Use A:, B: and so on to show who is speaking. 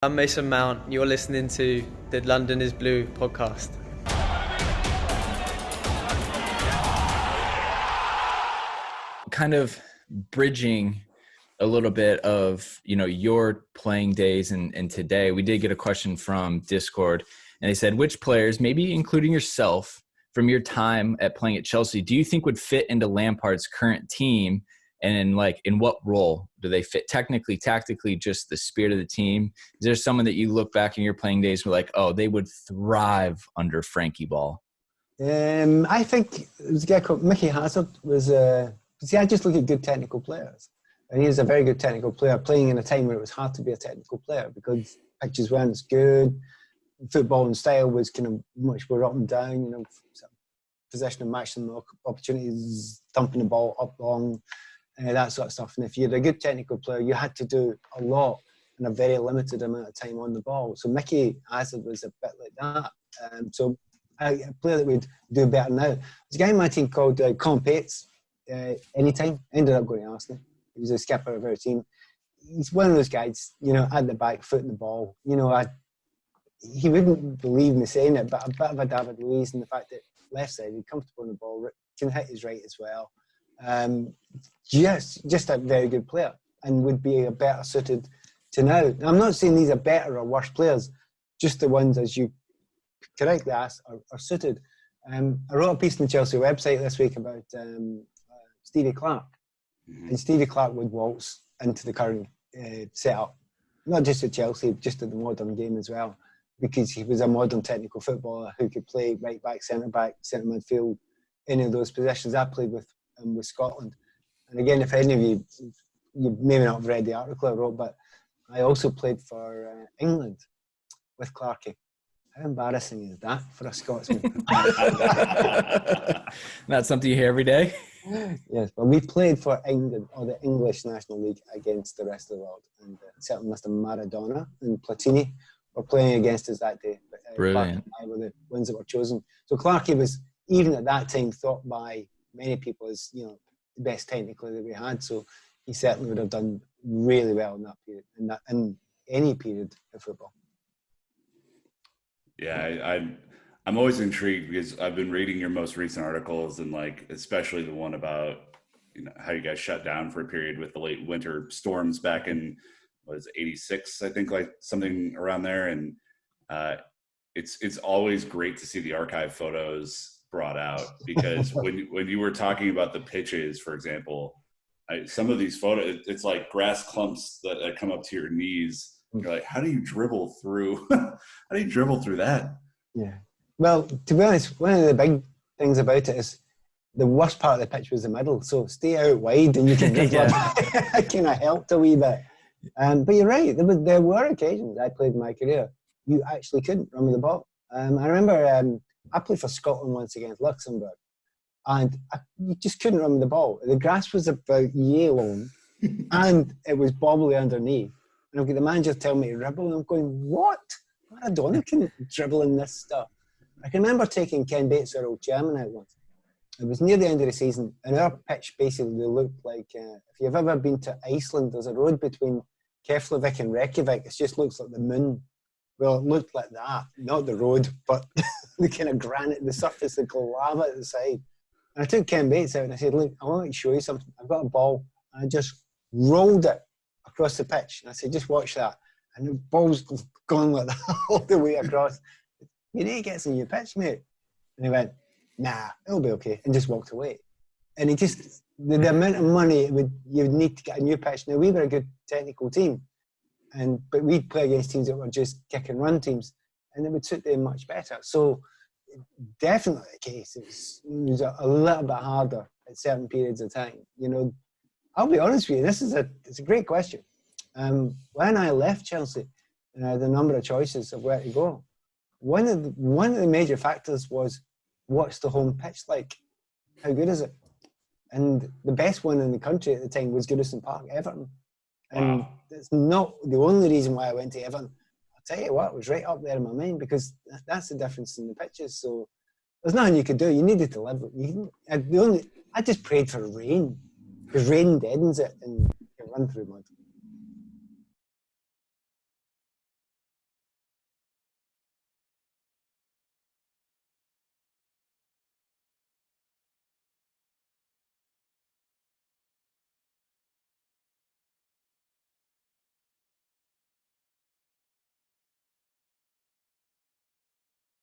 A: I'm Mason Mount. You're listening to the London is Blue podcast.
B: Kind of bridging a little bit of, your playing days and today, we did get a question from Discord, and they said, which players, maybe including yourself, from your time at playing at Chelsea, do you think would fit into Lampard's current team? And in what role do they fit? Technically, tactically, just the spirit of the team. Is there someone that you look back in your playing days and like, oh, they would thrive under Frankie Ball?
C: I think it was a guy called Mickey Hazard. I just look at good technical players. And he was a very good technical player, playing in a time where it was hard to be a technical player because pitches weren't as good. Football and style was kind of much more up and down, possession of maximum opportunities, thumping the ball up long, that sort of stuff. And if you're a good technical player, you had to do a lot in a very limited amount of time on the ball. So Mickey Hazard was a bit like that. A player that would do better now. There's a guy in my team called Colin Pates. Anytime, ended up going to Arsenal. He was a skipper of our team. He's one of those guys, at the back, foot in the ball. He wouldn't believe me saying it, but a bit of a David Luiz in the fact that left side, he's comfortable on the ball, can hit his right as well. Just a very good player and would be a better suited to now. Now, I'm not saying these are better or worse players, just the ones, as you correctly asked, are suited. I wrote a piece on the Chelsea website this week about Stevie Clark. Mm-hmm. And Stevie Clark would waltz into the current setup, not just at Chelsea, just at the modern game as well, because he was a modern technical footballer who could play right back, centre midfield, any of those positions. I played with Scotland. And again, if any of you maybe not have read the article I wrote, but I also played for England with Clarkie. How embarrassing is that for a Scotsman?
B: Not something you hear every day?
C: Yes, but we played for England, or the English National League, against the rest of the world. And certainly Mr. Maradona and Platini were playing against us that day.
B: Brilliant.
C: Clarkie and I were the ones that were chosen. So Clarkie was, even at that time, thought by many people as, the best technically that we had. So he certainly would have done really well in that period, in any period of football.
D: Yeah, I'm always intrigued because I've been reading your most recent articles and especially the one about how you guys shut down for a period with the late winter storms back in '86, I think, something around there. And it's always great to see the archive photos brought out because when you were talking about the pitches, for example, some of these photos, it's like grass clumps that come up to your knees. You're like, how do you dribble through? How do you dribble through that?
C: Yeah. Well, to be honest, one of the big things about it is the worst part of the pitch was the middle. So stay out wide and you can it kind of helped a wee bit. But you're right. There were occasions I played in my career you actually couldn't run with the ball. I remember I played for Scotland once against Luxembourg, and you just couldn't run with the ball. The grass was about yay long, and it was bobbly underneath. And I've got the manager telling me to dribble, and I'm going, what? Maradona can dribble in this stuff. I can remember taking Ken Bates, our old chairman, out once. It was near the end of the season, and our pitch basically looked like, if you've ever been to Iceland, there's a road between Keflavik and Reykjavik. It just looks like the moon. Well, it looked like that, not the road, but the kind of granite, the surface, the lava at the side. And I took Ken Bates out and I said, look, I want to show you something. I've got a ball, and I just rolled it across the pitch. And I said, just watch that. And the ball's gone like that all the way across. You need to get some new pitch, mate. And he went, nah, it'll be okay. And just walked away. And he just, the amount of money you'd need to get a new pitch. Now, we were a good technical team, but we'd play against teams that were just kick and run teams, and it would suit them much better. So, definitely the case. It was a little bit harder at certain periods of time. I'll be honest with you, it's a great question. When I left Chelsea, and I had a number of choices of where to go, one of the major factors was, what's the home pitch like? How good is it? And the best one in the country at the time was Goodison Park, Everton. And That's not the only reason why I went to Everton. I'll tell you what, it was right up there in my mind, because that's the difference in the pitches. So there's nothing you could do. You needed to live. I just prayed for rain, because rain deadens it and you can run through mud.